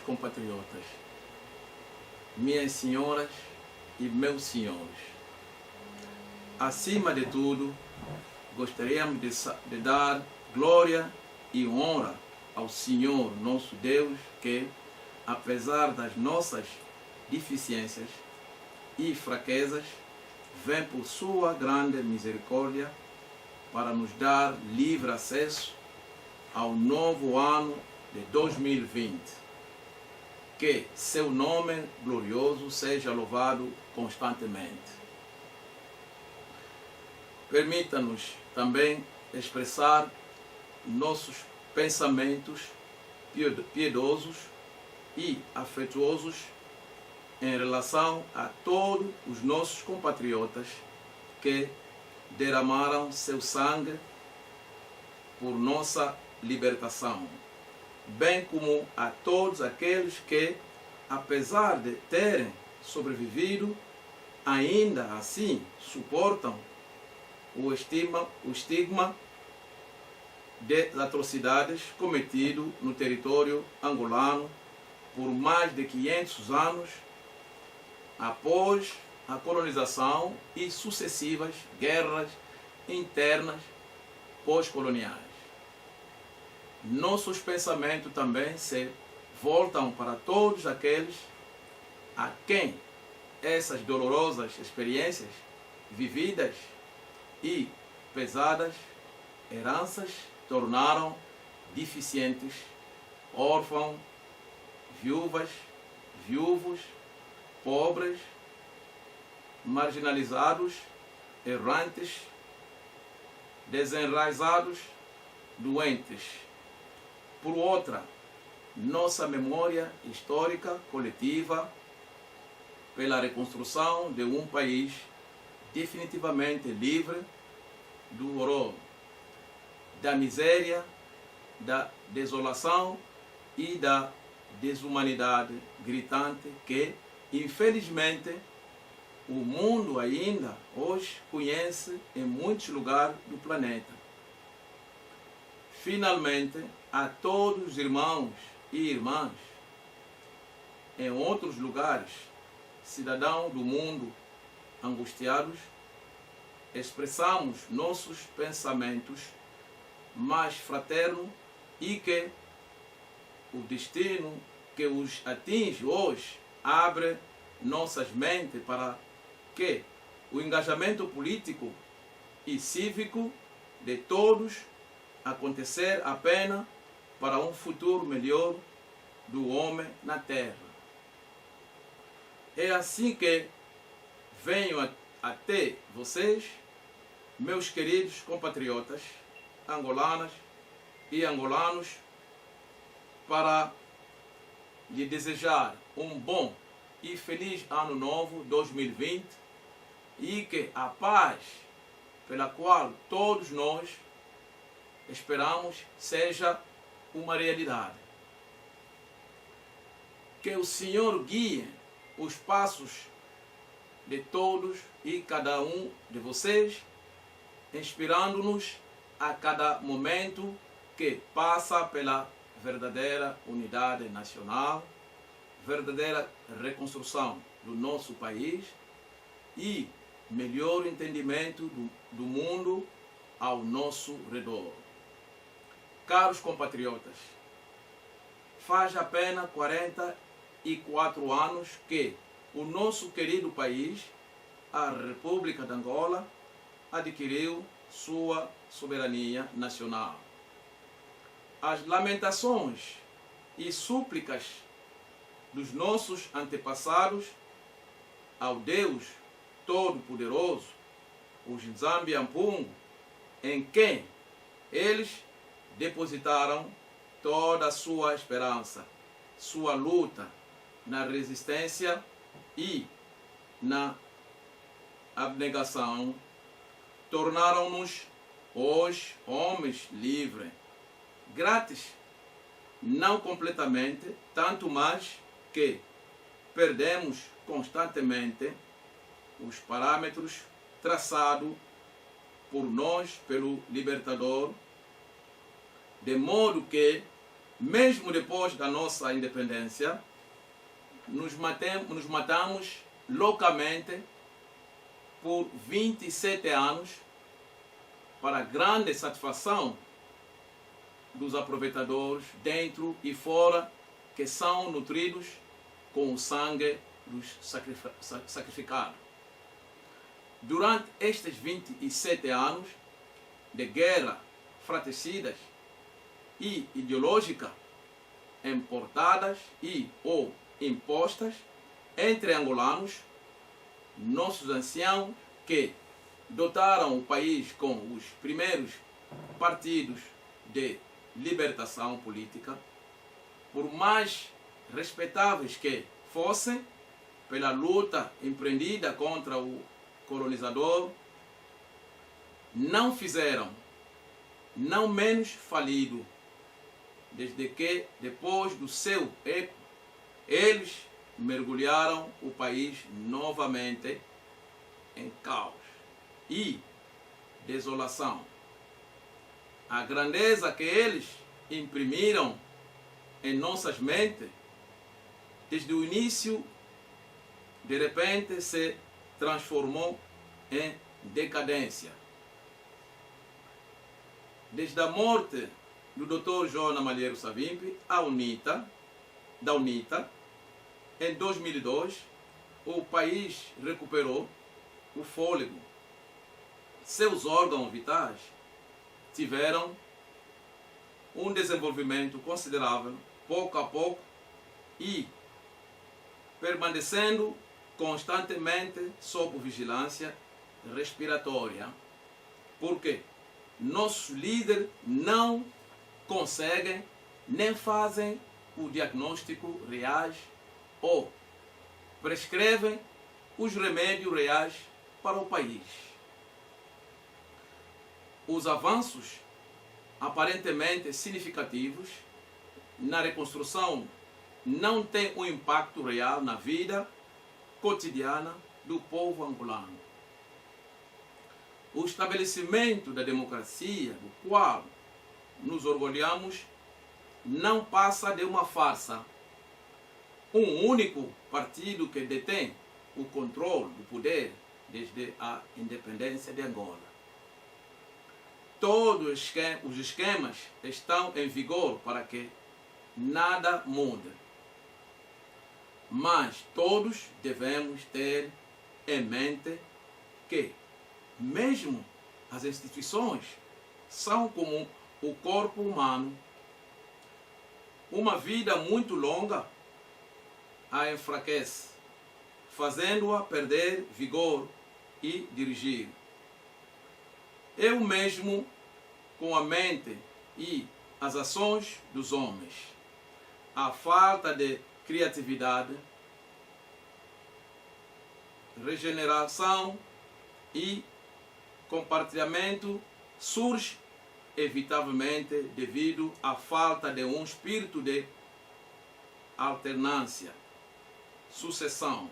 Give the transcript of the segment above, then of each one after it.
meus compatriotas, minhas senhoras e meus senhores, acima de tudo, gostaríamos de dar glória e honra ao Senhor nosso Deus, que, apesar das nossas deficiências e fraquezas, vem por sua grande misericórdia para nos dar livre acesso ao novo ano de 2020. Que seu nome glorioso seja louvado constantemente. Permita-nos também expressar nossos pensamentos piedosos e afetuosos em relação a todos os nossos compatriotas que derramaram seu sangue por nossa libertação, bem como a todos aqueles que, apesar de terem sobrevivido, ainda assim suportam o estigma de atrocidades cometido no território angolano por mais de 500 anos após a colonização e sucessivas guerras internas pós-coloniais. Nossos pensamentos também se voltam para todos aqueles a quem essas dolorosas experiências vividas e pesadas heranças tornaram deficientes, órfãos, viúvas, viúvos, pobres, marginalizados, errantes, desenraizados, doentes. Por outra, nossa memória histórica coletiva pela reconstrução de um país definitivamente livre do horror, da miséria, da desolação e da desumanidade gritante que, infelizmente, o mundo ainda hoje conhece em muitos lugares do planeta. Finalmente, a todos os irmãos e irmãs em outros lugares, cidadãos do mundo angustiados, expressamos nossos pensamentos mais fraternos e que o destino que os atinge hoje abre nossas mentes para que o engajamento político e cívico de todos acontecer apenas para um futuro melhor do homem na Terra. É assim que venho até vocês, meus queridos compatriotas angolanas e angolanos, para lhe desejar um bom e feliz ano novo 2020 e que a paz pela qual todos nós esperamos seja uma realidade. Que o Senhor guie os passos de todos e cada um de vocês, inspirando-nos a cada momento que passa pela verdadeira unidade nacional, verdadeira reconstrução do nosso país e melhor entendimento do mundo ao nosso redor. Caros compatriotas, faz apenas 44 anos que o nosso querido país, a República de Angola, adquiriu sua soberania nacional. As lamentações e súplicas dos nossos antepassados ao Deus Todo-Poderoso, o Nzambi Ampungu, em quem eles depositaram toda a sua esperança, sua luta na resistência e na abnegação, tornaram-nos hoje homens livres, grátis, não completamente, tanto mais que perdemos constantemente os parâmetros traçados por nós, pelo Libertador, de modo que mesmo depois da nossa independência, nos matamos loucamente por 27 anos para grande satisfação dos aproveitadores dentro e fora, que são nutridos com o sangue dos sacrificados. Durante estes 27 anos de guerra fratricidas e ideológica, importadas e ou impostas entre angolanos, nossos anciãos que dotaram o país com os primeiros partidos de libertação política, por mais respeitáveis que fossem, pela luta empreendida contra o colonizador, não fizeram, não menos falido, desde que, depois do seu eco, eles mergulharam o país novamente em caos e desolação. A grandeza que eles imprimiram em nossas mentes, desde o início, de repente se transformou em decadência. Desde a morte do Dr. João Malheiro Savimbi, da UNITA, em 2002, o país recuperou o fôlego. Seus órgãos vitais tiveram um desenvolvimento considerável, pouco a pouco, e permanecendo constantemente sob vigilância respiratória, porque nossos líderes não conseguem nem fazem o diagnóstico reais ou prescrevem os remédios reais para o país. Os avanços aparentemente significativos na reconstrução não têm um impacto real na vida cotidiana do povo angolano. O estabelecimento da democracia, do qual nos orgulhamos, não passa de uma farsa. Um único partido que detém o controle do poder desde a independência de Angola. Todos os esquemas estão em vigor para que nada mude. Mas todos devemos ter em mente que, mesmo as instituições são como o corpo humano, uma vida muito longa a enfraquece, fazendo-a perder vigor e dirigir. Eu mesmo, com a mente e as ações dos homens, a falta de criatividade, regeneração e compartilhamento surge evitavelmente devido à falta de um espírito de alternância, sucessão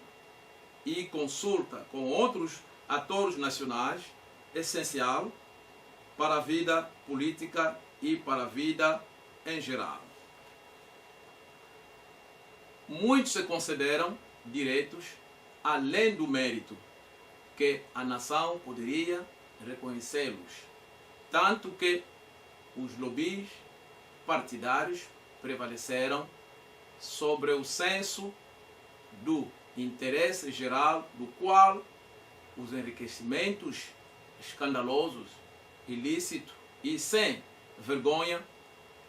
e consulta com outros atores nacionais, essencial para a vida política e para a vida em geral. Muitos se consideram direitos além do mérito que a nação poderia reconhecê-los, tanto que os lobbies partidários prevaleceram sobre o senso do interesse geral, do qual os enriquecimentos escandalosos, ilícitos e sem vergonha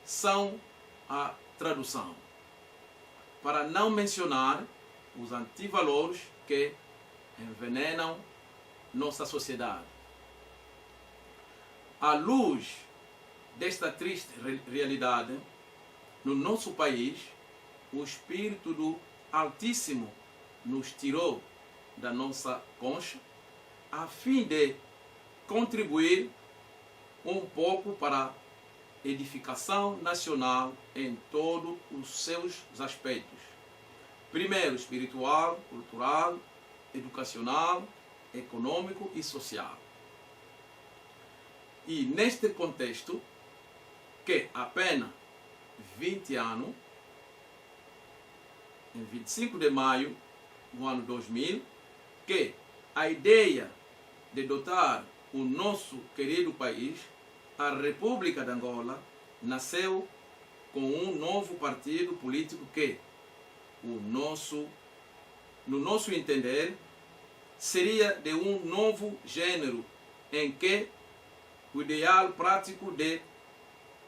são a tradução. Para não mencionar os antivalores que envenenam nossa sociedade. À luz desta triste realidade, no nosso país, o Espírito do Altíssimo nos tirou da nossa concha a fim de contribuir um pouco para a edificação nacional em todos os seus aspectos. Primeiro, espiritual, cultural, educacional, econômico e social. E neste contexto, que apenas 20 anos, em 25 de maio do ano 2000, que a ideia de dotar o nosso querido país, a República de Angola, nasceu com um novo partido político que, no nosso entender, seria de um novo gênero em que o ideal prático de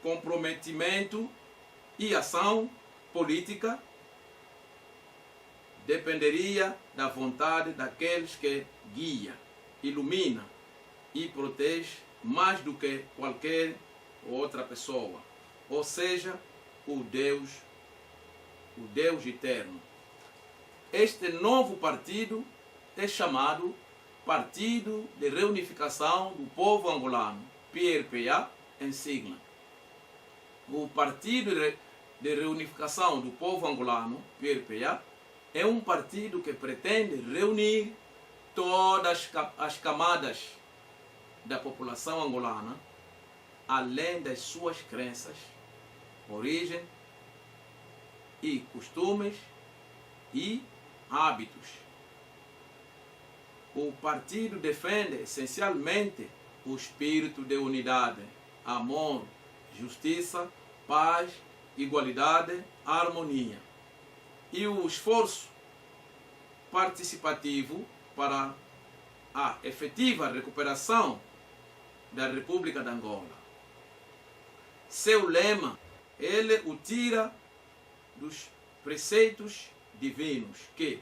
comprometimento e ação política dependeria da vontade daqueles que guia, ilumina e protege mais do que qualquer outra pessoa, ou seja, o Deus eterno. Este novo partido é chamado Partido de Reunificação do Povo Angolano, PRPA em sigla. O Partido de Reunificação do Povo Angolano, PRPA, é um partido que pretende reunir todas as camadas da população angolana, além das suas crenças, origem e costumes e hábitos. O partido defende essencialmente o espírito de unidade, amor, justiça, paz, igualdade, harmonia e o esforço participativo para a efetiva recuperação da República de Angola. Seu lema, ele o tira dos preceitos divinos que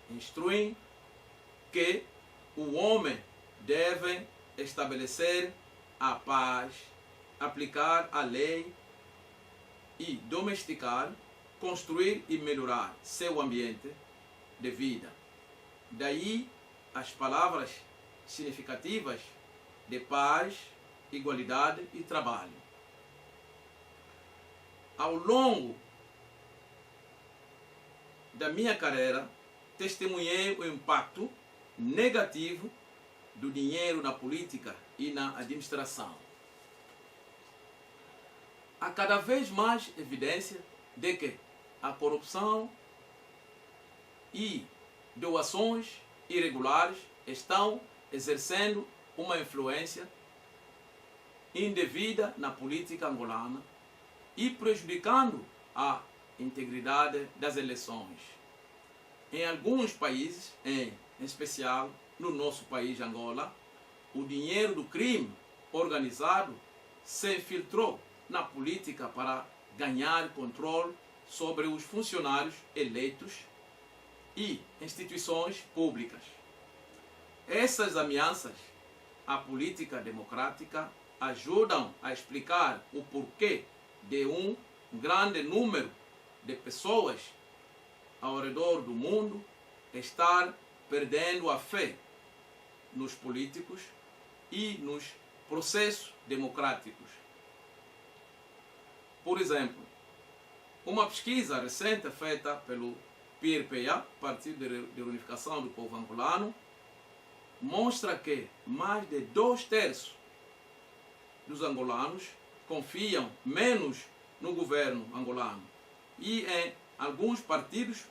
instruem que o homem deve estabelecer a paz, aplicar a lei e domesticar, construir e melhorar seu ambiente de vida. Daí as palavras significativas de paz, igualdade e trabalho. Ao longo da minha carreira, testemunhei o impacto negativo do dinheiro na política e na administração. Há cada vez mais evidência de que a corrupção e doações irregulares estão exercendo uma influência indevida na política angolana e prejudicando a integridade das eleições. Em alguns países, em especial no nosso país, Angola, o dinheiro do crime organizado se infiltrou na política para ganhar controle sobre os funcionários eleitos e instituições públicas. Essas ameaças à política democrática ajudam a explicar o porquê de um grande número de pessoas ao redor do mundo estar perdendo a fé nos políticos e nos processos democráticos. Por exemplo, uma pesquisa recente feita pelo PRPA, Partido de Reunificação do Povo Angolano, mostra que mais de 2/3 dos angolanos confiam menos no governo angolano e em alguns partidos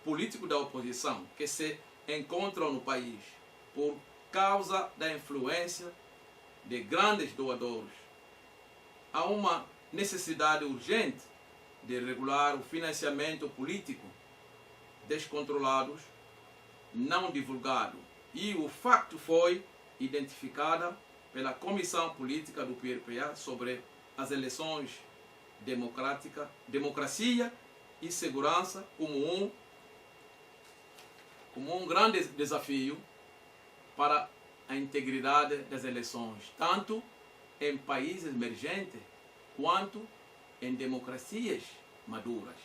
políticos da oposição que se encontram no país por causa da influência de grandes doadores. Há uma necessidade urgente de regular o financiamento político descontrolado, não divulgado, e o facto foi identificado pela Comissão Política do PRPA sobre as eleições democracia e segurança como um grande desafio para a integridade das eleições, tanto em países emergentes quanto em democracias maduras.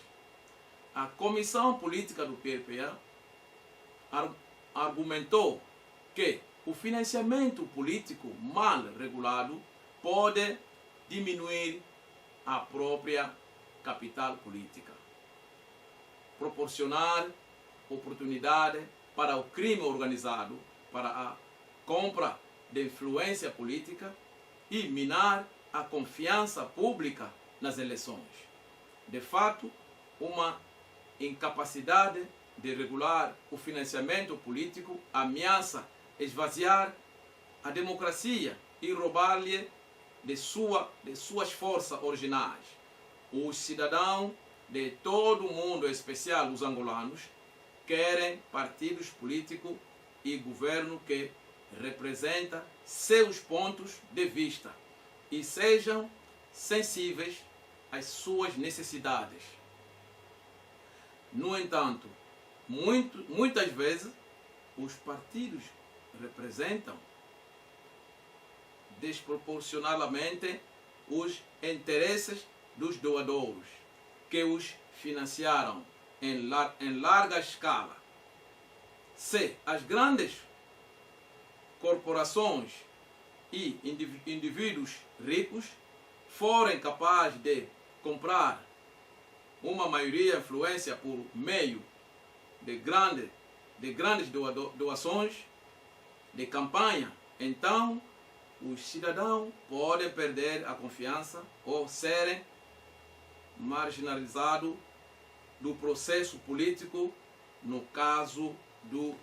A Comissão Política do PRPA argumentou que o financiamento político mal regulado pode diminuir a própria capital política, proporcionar oportunidade para o crime organizado, para a compra de influência política e minar a confiança pública nas eleições. de fato, uma incapacidade de regular o financiamento político ameaça esvaziar a democracia e roubar-lhe de suas forças originais. Os cidadãos de todo o mundo, em especial os angolanos, querem partidos políticos e governo que representam seus pontos de vista e sejam sensíveis às suas necessidades. No entanto, muitas vezes, os partidos representam desproporcionalmente os interesses dos doadores, que os financiaram em larga escala. Se as grandes corporações e indivíduos ricos forem capazes de comprar uma maioria influência por meio de grandes doações de campanha, então os cidadãos podem perder a confiança ou serem marginalizados do processo político, no caso do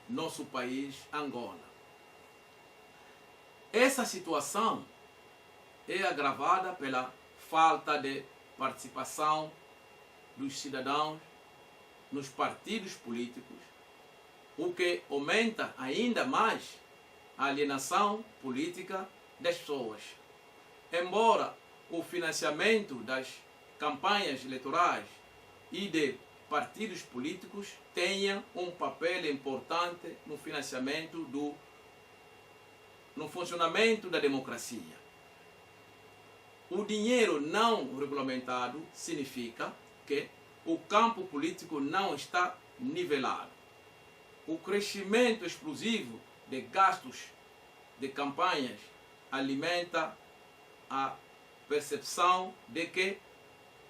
nosso país, Angola. Essa situação é agravada pela falta de participação dos cidadãos nos partidos políticos, o que aumenta ainda mais a alienação política das pessoas. Embora o financiamento das campanhas eleitorais e de partidos políticos tenha um papel importante no funcionamento da democracia, o dinheiro não regulamentado significa que o campo político não está nivelado. O crescimento explosivo de gastos de campanhas alimenta a percepção de que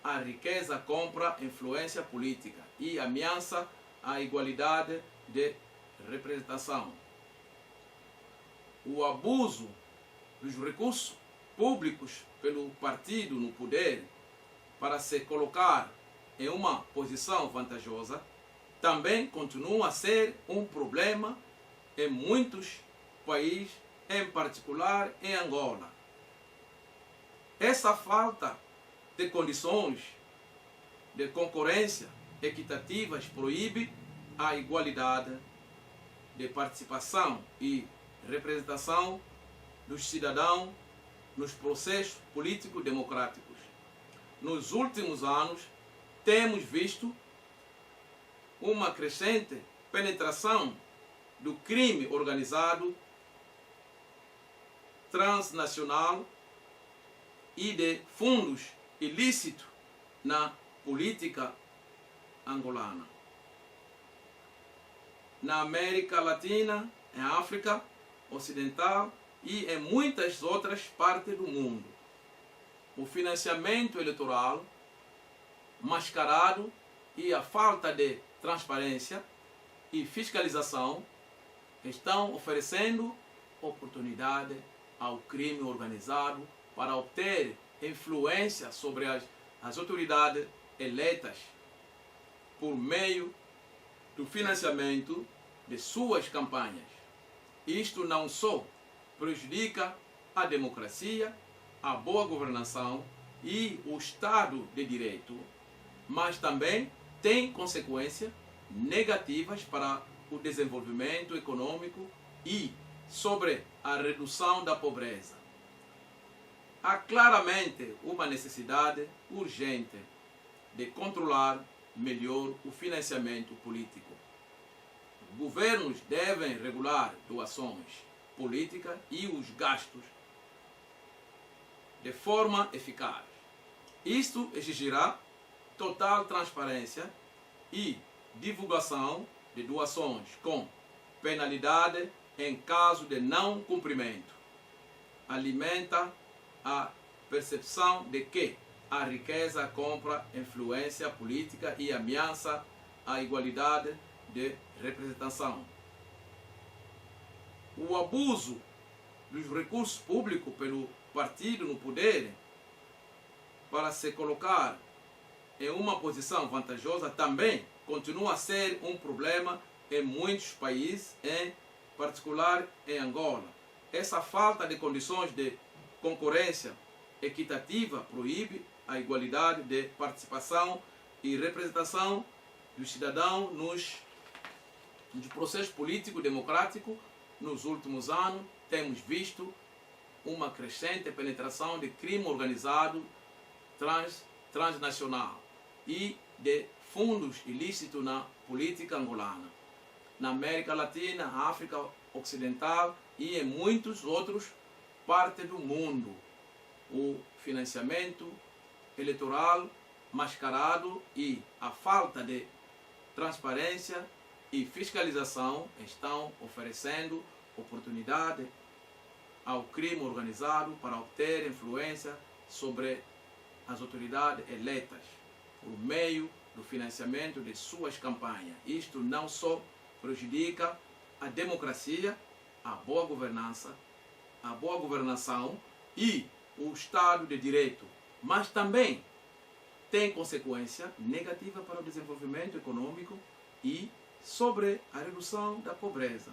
a riqueza compra influência política e ameaça a igualdade de representação. O abuso dos recursos públicos pelo partido no poder para se colocar em uma posição vantajosa também continua a ser um problema em muitos países, em particular em Angola. Essa falta de condições de concorrência equitativas proíbe a igualdade de participação e representação dos cidadãos nos processos políticos democráticos. Nos últimos anos, temos visto uma crescente penetração do crime organizado transnacional e de fundos ilícitos na política angolana. Na América Latina, em África Ocidental e em muitas outras partes do mundo, o financiamento eleitoral mascarado e a falta de transparência e fiscalização estão oferecendo oportunidade ao crime organizado para obter influência sobre as autoridades eleitas por meio do financiamento de suas campanhas. Isto não só prejudica a democracia, a boa governação e o Estado de Direito, mas também tem consequências negativas para o desenvolvimento econômico e sobre a redução da pobreza. Há claramente uma necessidade urgente de controlar melhor o financiamento político. Governos devem regular doações políticas e os gastos de forma eficaz. Isto exigirá total transparência e divulgação de doações com penalidade em caso de não cumprimento. Alimenta a percepção de que a riqueza compra influência política e ameaça a igualdade de representação. O abuso dos recursos públicos pelo partido no poder para se colocar em uma posição vantajosa também continua a ser um problema em muitos países, em particular em Angola. Essa falta de condições de concorrência equitativa proíbe a igualdade de participação e representação dos cidadãos nos processos políticos democráticos. Nos últimos anos, temos visto uma crescente penetração de crime organizado transnacional e de fundos ilícitos na política angolana, na América Latina, África Ocidental e em muitos outros partes do mundo. O financiamento eleitoral mascarado e a falta de transparência e fiscalização estão oferecendo oportunidade ao crime organizado para obter influência sobre as autoridades eleitas por meio do financiamento de suas campanhas. Isto não só prejudica a democracia, a boa governança, a boa governação e o Estado de Direito, mas também tem consequência negativa para o desenvolvimento econômico e sobre a redução da pobreza.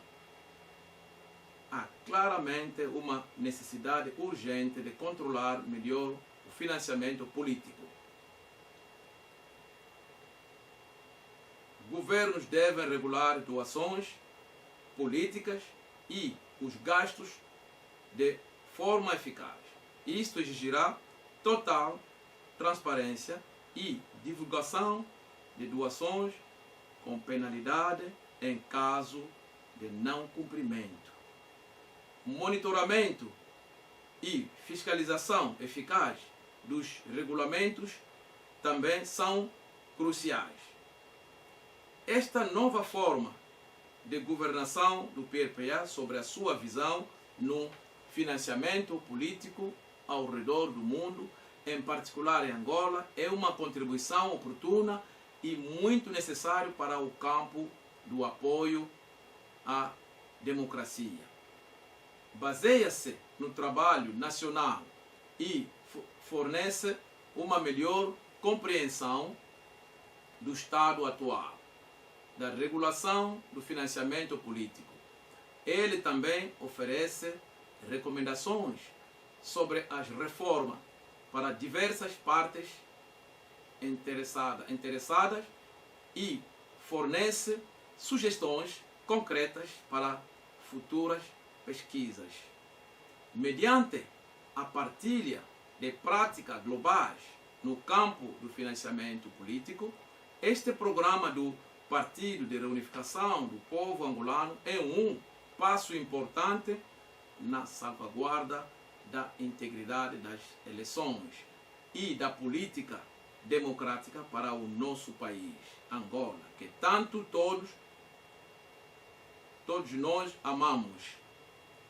Há claramente uma necessidade urgente de controlar melhor o financiamento político. Governos devem regular doações políticas e os gastos de forma eficaz. Isto exigirá total transparência e divulgação de doações com penalidade em caso de não cumprimento. Monitoramento e fiscalização eficaz dos regulamentos também são cruciais. Esta nova forma de governação do PRPA sobre a sua visão no financiamento político ao redor do mundo, em particular em Angola, é uma contribuição oportuna e muito necessária para o campo do apoio à democracia. Baseia-se no trabalho nacional e fornece uma melhor compreensão do estado atual da regulação do financiamento político. Ele também oferece recomendações sobre as reformas para diversas partes interessadas e fornece sugestões concretas para futuras pesquisas. Mediante a partilha de práticas globais no campo do financiamento político, este programa do Partido de Reunificação do Povo Angolano é um passo importante na salvaguarda da integridade das eleições e da política democrática para o nosso país, Angola, que tanto todos nós amamos.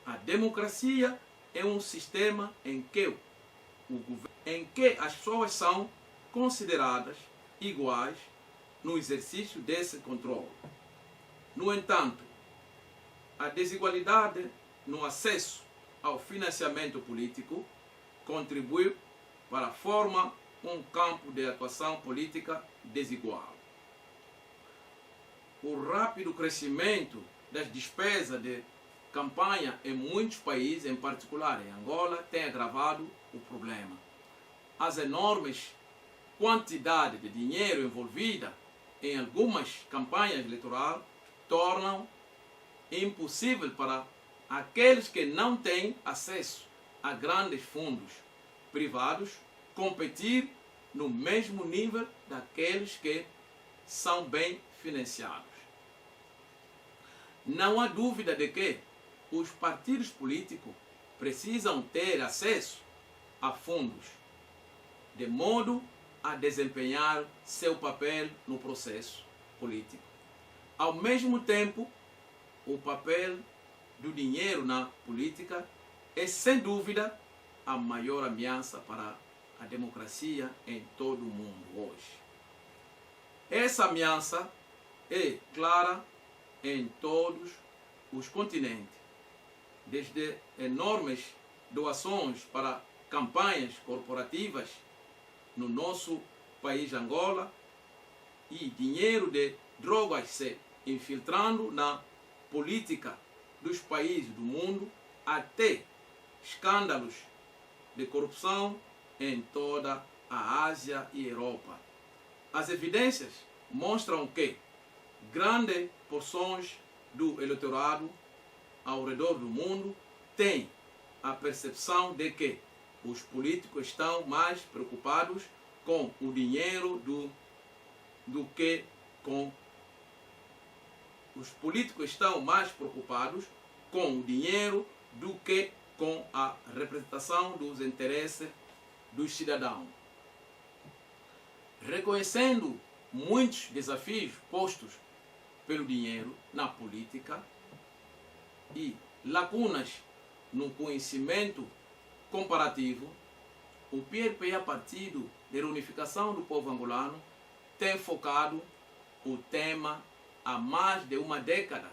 A democracia é um sistema em que as pessoas são consideradas iguais no exercício desse controle. No entanto, a desigualdade no acesso ao financiamento político contribui para formar um campo de atuação política desigual. O rápido crescimento das despesas de campanha em muitos países, em particular em Angola, tem agravado o problema. As enormes quantidades de dinheiro envolvida em algumas campanhas eleitorais tornam impossível para aqueles que não têm acesso a grandes fundos privados competir no mesmo nível daqueles que são bem financiados. Não há dúvida de que os partidos políticos precisam ter acesso a fundos, de modo a desempenhar seu papel no processo político. Ao mesmo tempo, o papel do dinheiro na política é, sem dúvida, a maior ameaça para a democracia em todo o mundo hoje. Essa ameaça é clara em todos os continentes, desde enormes doações para campanhas corporativas no nosso país Angola e dinheiro de drogas se infiltrando na política dos países do mundo, até escândalos de corrupção em toda a Ásia e Europa. As evidências mostram que grandes porções do eleitorado ao redor do mundo têm a percepção de que os políticos estão mais preocupados com o dinheiro do que com os políticos estão mais preocupados com o dinheiro do que com a representação dos interesses dos cidadãos. Reconhecendo muitos desafios postos pelo dinheiro na política e lacunas no conhecimento comparativo, o PRPA, Partido de Reunificação do Povo Angolano, tem focado o tema há mais de uma década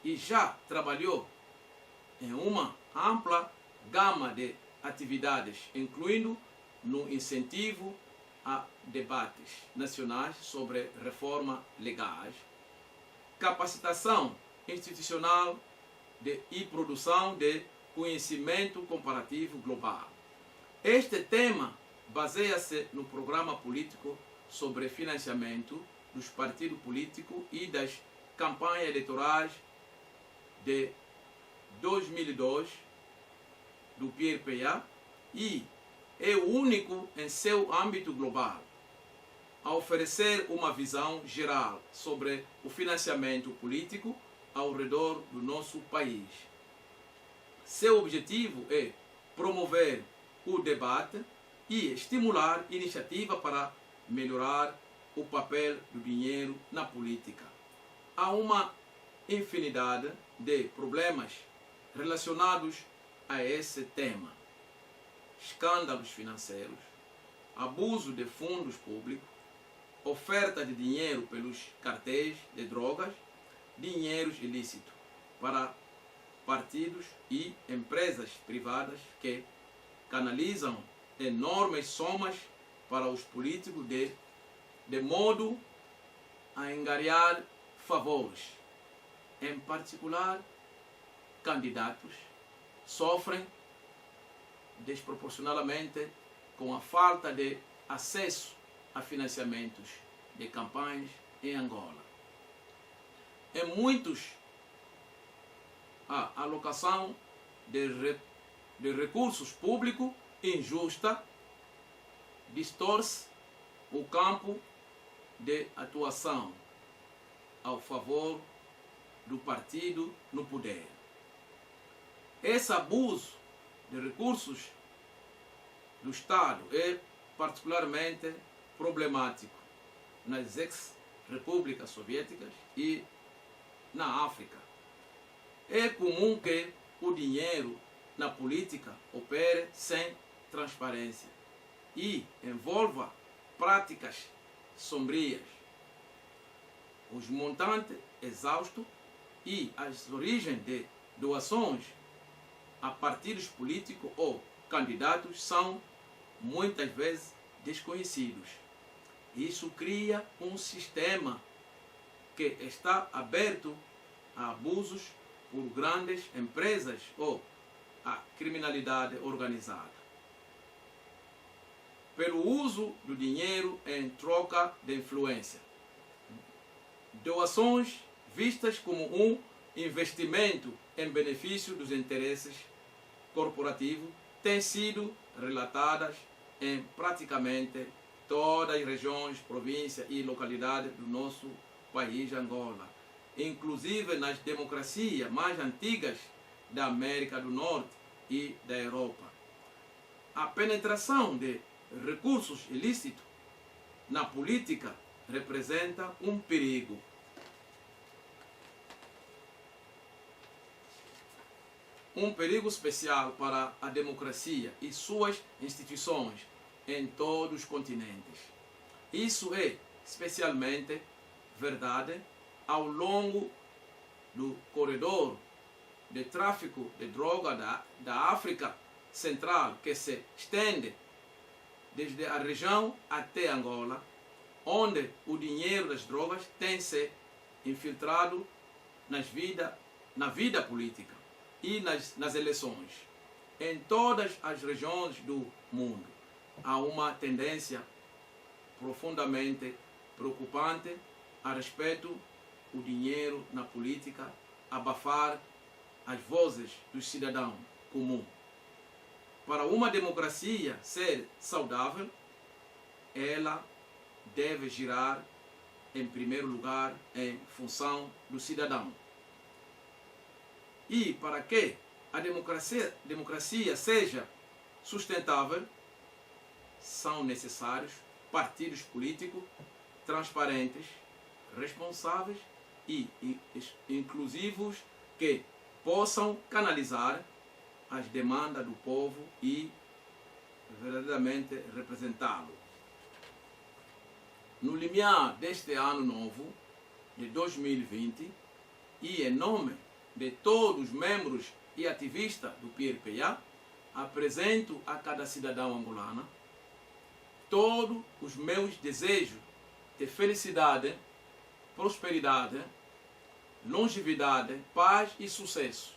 e já trabalhou em uma ampla gama de atividades, incluindo no incentivo a debates nacionais sobre reformas legais, capacitação institucional e produção de conhecimento comparativo global. Este tema baseia-se no programa político sobre financiamento dos partidos políticos e das campanhas eleitorais de 2002 do PRPA e é o único em seu âmbito global a oferecer uma visão geral sobre o financiamento político ao redor do nosso país. Seu objetivo é promover o debate e estimular iniciativas para melhorar o papel do dinheiro na política. Há uma infinidade de problemas relacionados a esse tema: escândalos financeiros, abuso de fundos públicos, oferta de dinheiro pelos cartéis de drogas, dinheiros ilícitos para partidos e empresas privadas que canalizam enormes somas para os políticos de modo a angariar favores. Em particular, candidatos sofrem desproporcionalmente com a falta de acesso a financiamentos de campanhas em Angola. Em muitos, a alocação de recursos públicos injusta distorce o campo de atuação ao favor do partido no poder. Esse abuso de recursos do Estado é particularmente problemático nas ex-repúblicas soviéticas e na África. É comum que o dinheiro na política opere sem transparência e envolva práticas sombrias. Os montantes exaustos e as origens de doações a partidos políticos ou candidatos são muitas vezes desconhecidos. Isso cria um sistema que está aberto a abusos por grandes empresas ou a criminalidade organizada. Pelo uso do dinheiro em troca de influência. Doações vistas como um investimento em benefício dos interesses corporativos têm sido relatadas em praticamente todas as regiões, províncias e localidades do nosso país, Angola, inclusive nas democracias mais antigas da América do Norte e da Europa. A penetração de recursos ilícitos na política representa um perigo. Um perigo especial para a democracia e suas instituições em todos os continentes. Isso é especialmente verdade ao longo do corredor de tráfico de droga da África Central, que se estende desde a região até Angola, onde o dinheiro das drogas tem se infiltrado na vida política e nas eleições. Em todas as regiões do mundo há uma tendência profundamente preocupante a respeito do dinheiro na política abafar as vozes do cidadão comum. Para uma democracia ser saudável, ela deve girar, em primeiro lugar, em função do cidadão. E para que a democracia seja sustentável, são necessários partidos políticos transparentes, responsáveis e inclusivos que possam canalizar as demandas do povo e verdadeiramente representá-lo. No limiar deste ano novo, de 2020, e em nome de todos os membros e ativistas do PRPA, apresento a cada cidadão angolano todos os meus desejos de felicidade, prosperidade, longevidade, paz e sucesso.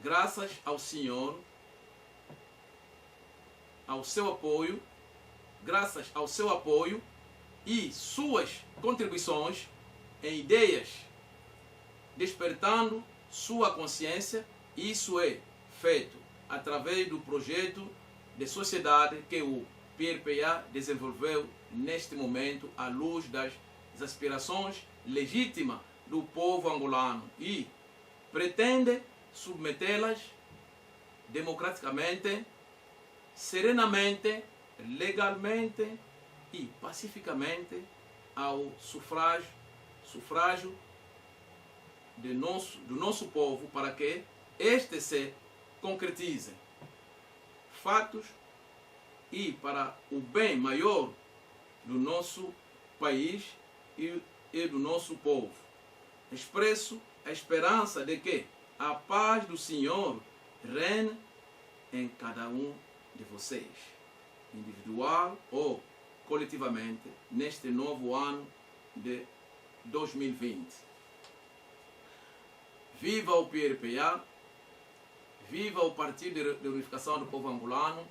Graças ao Senhor, graças ao seu apoio e suas contribuições em ideias, despertando sua consciência. Isso é feito através do projeto de sociedade que o PRPA desenvolveu neste momento à luz das aspirações legítimas do povo angolano e pretende submetê-las democraticamente, serenamente, legalmente e pacificamente ao sufrágio do nosso povo, para que este se concretize. Fatos e para o bem maior do nosso país e do nosso povo. Expresso a esperança de que a paz do Senhor reine em cada um de vocês, individual ou coletivamente, neste novo ano de 2020. Viva o PRPA, viva o Partido de Unificação do Povo Angolano,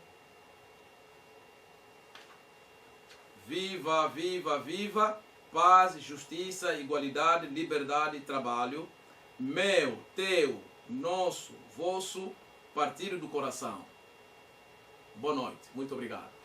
viva, viva, viva, paz, justiça, igualdade, liberdade e trabalho, meu, teu, nosso, vosso Partido do Coração. Boa noite, muito obrigado.